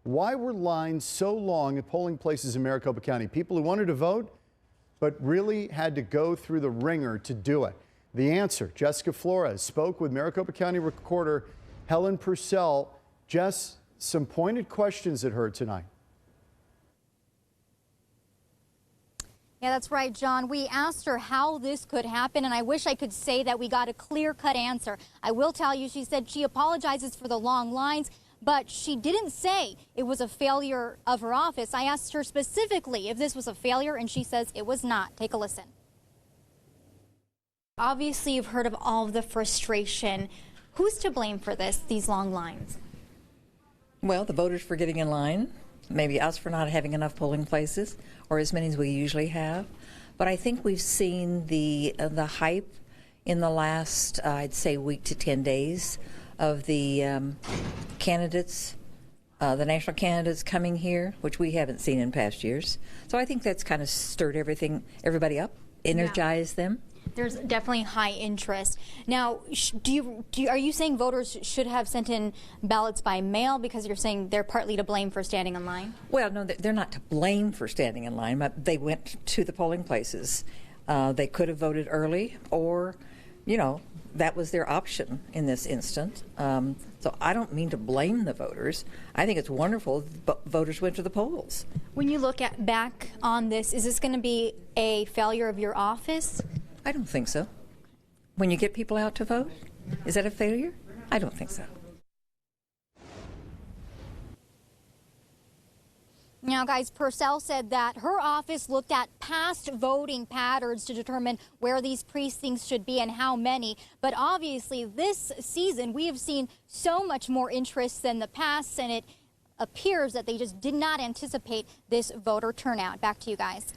Why were lines so long at polling places in Maricopa County? People who wanted to vote, but really had to go through the ringer to do it. The answer, Jessica Flores spoke with Maricopa County Recorder Helen Purcell. Jess, some pointed questions at her tonight. Yeah, that's right, John. We asked her how this could happen, and I wish I could say that we got a clear-cut answer. I will tell you, she said she apologizes for the long lines, but she didn't say it was a failure of her office. I asked her specifically if this was a failure, and she says it was not. Take a listen. Obviously, you've heard of all of the frustration. Who's to blame for these long lines? Well, the voters for getting in line, maybe us for not having enough polling places, or as many as we usually have. But I think we've seen the hype in the last, I'd say, week to 10 days of the candidates, the national candidates coming here, which we haven't seen in past years. So I think that's kind of stirred everybody up, energized them. There's definitely high interest. Now, are you saying voters should have sent in ballots by mail because you're saying they're partly to blame for standing in line? Well, no, they're not to blame for standing in line, but they went to the polling places. They could have voted early, or, you know, that was their option in this instance. So I don't mean to blame the voters. I think it's wonderful voters went to the polls. When you look back on this, is this going to be a failure of your office? I don't think so. When you get people out to vote, is that a failure? I don't think so. Now, guys, Purcell said that her office looked at past voting patterns to determine where these precincts should be and how many. But obviously, this season, we have seen so much more interest than the past, and it appears that they just did not anticipate this voter turnout. Back to you guys.